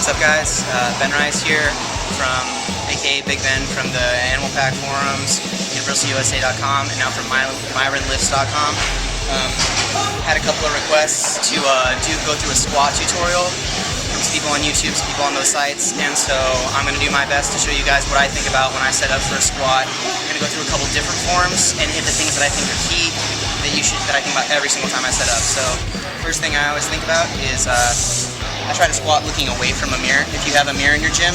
What's up, guys? Ben Rice here from aka Big Ben from the Animal Pack forums, UniversalUSA.com, and now from MyronLifts.com. Had a couple of requests to go through a squat tutorial from some people on YouTube, some people on those sites, and so I'm going to do my best to show you guys what I think about when I set up for a squat. I'm going to go through a couple different forms and hit the things that I think are key that I think about every single time I set up. So first thing I always think about is I try to squat looking away from a mirror. If you have a mirror in your gym,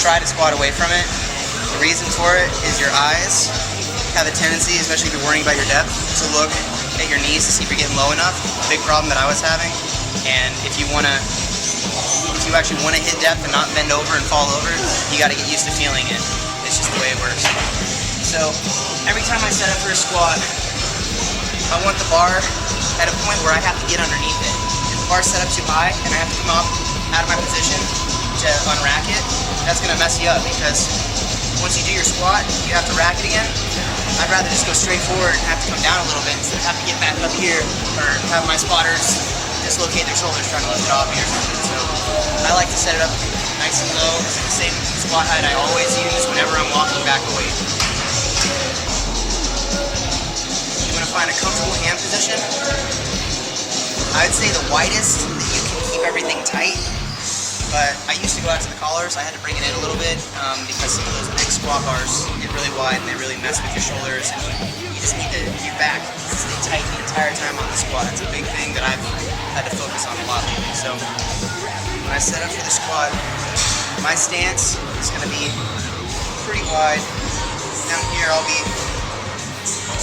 try to squat away from it. The reason for it is your eyes have a tendency, especially if you're worrying about your depth, to look at your knees to see if you're getting low enough. Big problem that I was having. And if you actually want to hit depth and not bend over and fall over, you got to get used to feeling it. It's just the way it works. So every time I set up for a squat, I want the bar at a point where I have to get underneath it. Bar set up too high and I have to come up out of my position to unrack it, that's going to mess you up, because once you do your squat, you have to rack it again. I'd rather just go straight forward and have to come down a little bit instead of have to get back up here or have my spotters dislocate their shoulders trying to lift it off me or something. So I like to set it up nice and low, the same squat height I always use whenever I'm walking back a weight. You want to find a comfortable hand position. I would say the widest that you can keep everything tight, but I used to go out to the collars. I had to bring it in a little bit because some of those big squat bars get really wide and they really mess with your shoulders, and you just need your back to stay tight the entire time on the squat. It's a big thing that I've had to focus on a lot lately. So when I set up for the squat, my stance is going to be pretty wide. Down here I'll be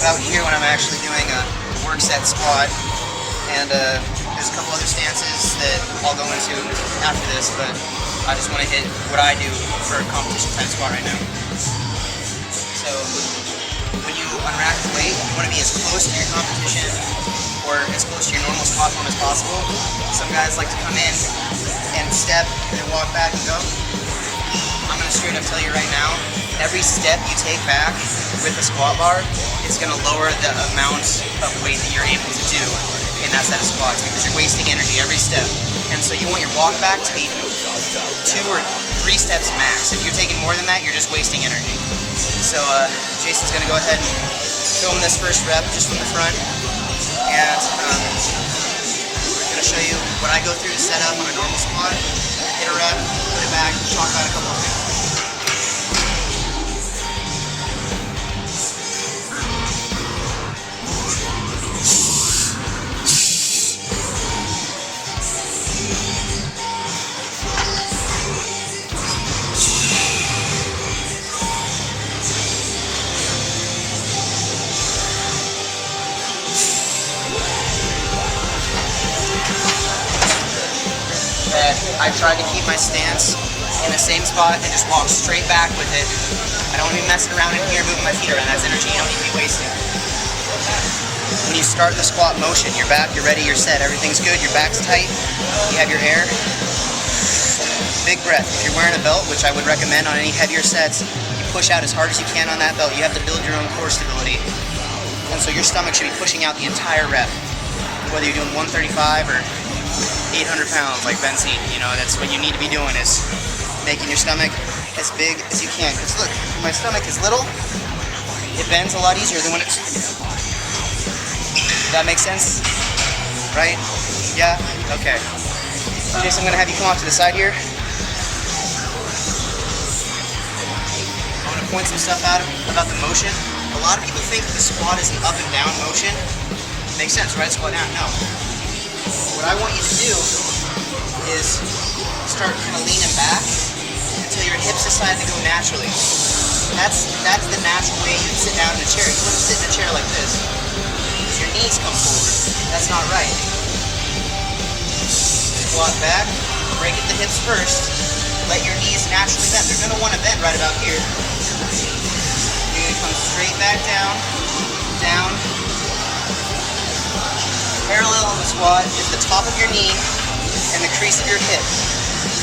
about here when I'm actually doing a work set squat. And there's a couple other stances that I'll go into after this, but I just want to hit what I do for a competition type squat right now. So when you unrack the weight, you want to be as close to your competition or as close to your normal squat form as possible. Some guys like to come in and step and then walk back and go. I'm going to straight up tell you right now, every step you take back with a squat bar, it's going to lower the amount of weight that you're able to do in that set of squats, because you're wasting energy every step. And so you want your walk back to be 2 or 3 steps max. If you're taking more than that, you're just wasting energy. So Jason's going to go ahead and film this first rep just from the front, and I'm going to show you what I go through to set up on a normal squat, hit a rep, put it back, talk about a couple of things. I try to keep my stance in the same spot and just walk straight back with it. I don't want to be messing around in here, moving my feet around. That's energy you don't need to be wasting. When you start the squat motion, you're back, you're ready, you're set, everything's good, your back's tight, you have your air. Big breath. If you're wearing a belt, which I would recommend on any heavier sets, you push out as hard as you can on that belt. You have to build your own core stability. And so your stomach should be pushing out the entire rep. Whether you're doing 135 or 800 pounds like Ben's seen, that's what you need to be doing, is making your stomach as big as you can. Because look, when my stomach is little, it bends a lot easier than when it's... That makes sense? Right? Yeah? Okay. Jason, I'm going to have you come off to the side here. I'm going to point some stuff out about the motion. A lot of people think the squat is an up and down motion. Makes sense, right? Squat down. No. What I want you to do is start kind of leaning back until your hips decide to go naturally. That's the natural way you sit down in a chair. You wouldn't sit in a chair like this because your knees come forward. That's not right. Squat back, break at the hips first. Let your knees naturally bend. They're going to want to bend right about here. You're going to come straight back down, down. Parallel on the squat is the top of your knee and the crease of your hip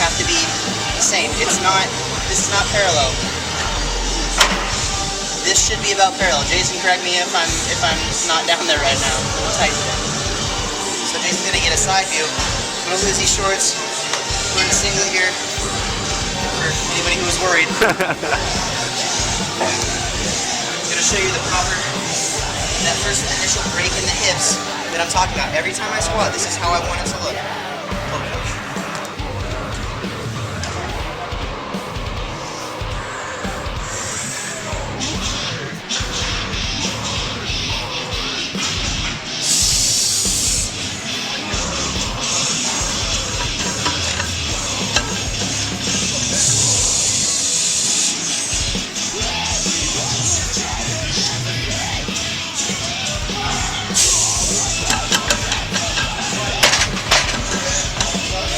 have to be the same. This is not parallel. This should be about parallel. Jason, correct me if I'm not down there right now. A little tight. So Jason's gonna get a side view. I'm gonna lose these shorts. wearing a singlet here for anybody who was worried. I'm gonna show you the proper, that first initial break in the hips that I'm talking about. Every time I squat, this is how I want it to look.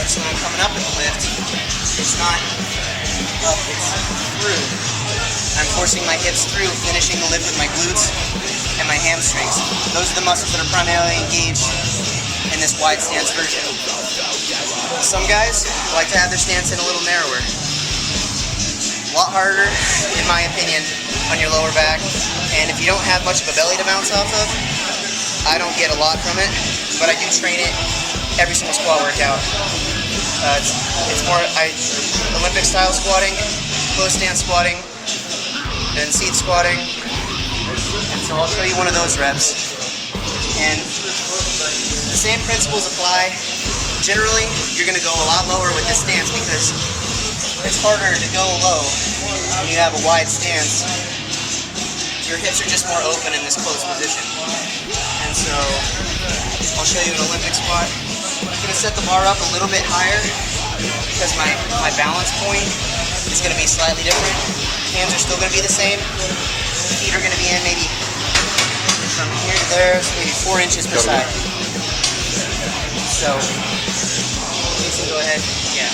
When I'm coming up in the lift, it's not up, it's through. I'm forcing my hips through, finishing the lift with my glutes and my hamstrings. Those are the muscles that are primarily engaged in this wide stance version. Some guys like to have their stance in a little narrower. A lot harder, in my opinion, on your lower back. And if you don't have much of a belly to bounce off of, I don't get a lot from it, but I do train it every single squat workout. It's more Olympic style squatting, close stance squatting, then seat squatting. And so I'll show you one of those reps. And the same principles apply. Generally, you're going to go a lot lower with this stance because it's harder to go low when you have a wide stance. Your hips are just more open in this closed position. And so I'll show you an Olympic squat. I'm going to set the bar up a little bit higher because my balance point is going to be slightly different. Hands are still going to be the same. Feet are going to be in maybe from here to there, so maybe 4 inches per side. So, you can go ahead. Yeah.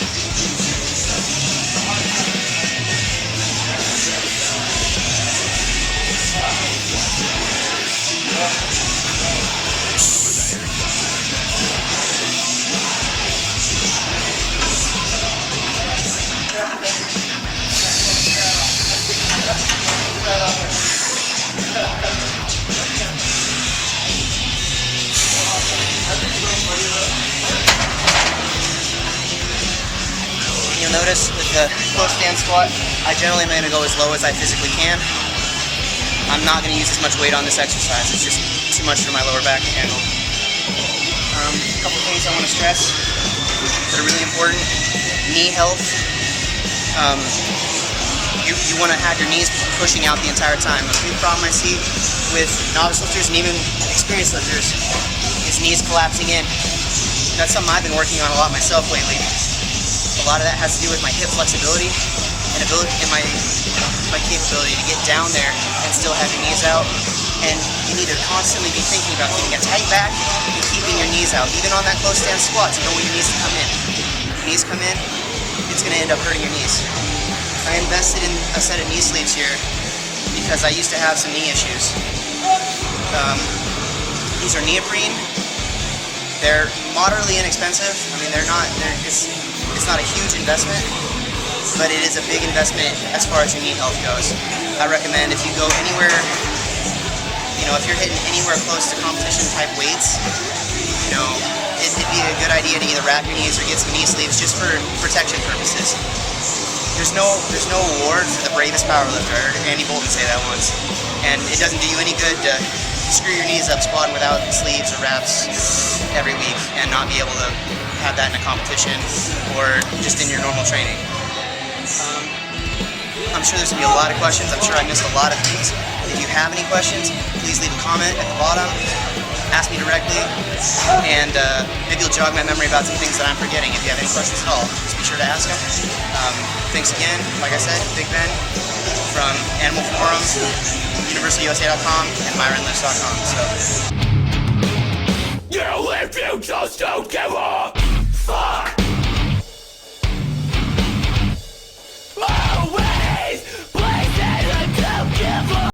You'll notice with the close stance squat, I generally am going to go as low as I physically can. I'm not going to use as much weight on this exercise. It's just too much for my lower back to handle. A couple things I want to stress that are really important. Knee health. You want to have your knees pushing out the entire time. A big problem I see with novice lifters and even experienced lifters is knees collapsing in. That's something I've been working on a lot myself lately. A lot of that has to do with my hip flexibility and my capability to get down there and still have your knees out. And you need to constantly be thinking about keeping a tight back and keeping your knees out. Even on that close stance squat, you know when your knees come in. If your knees come in, it's going to end up hurting your knees. I invested in a set of knee sleeves here because I used to have some knee issues. These are neoprene. They're moderately inexpensive. I mean, it's not a huge investment, but it is a big investment as far as your knee health goes. I recommend if you go anywhere, if you're hitting anywhere close to competition type weights, it'd be a good idea to either wrap your knees or get some knee sleeves just for protection purposes. There's no award for the bravest powerlifter. I heard Andy Bolton say that once. And it doesn't do you any good to screw your knees up squatting without sleeves or wraps every week and not be able to have that in a competition or just in your normal training. I'm sure there's going to be a lot of questions. I'm sure I missed a lot of things. If you have any questions, please leave a comment at the bottom. Ask me directly, and maybe you'll jog my memory about some things that I'm forgetting. If you have any questions at all, just be sure to ask them. Thanks again, like I said, Big Ben from Animal Forums, UniversityUSA.com, and MyRunLifts.com. So. You if you just don't give up. Fuck.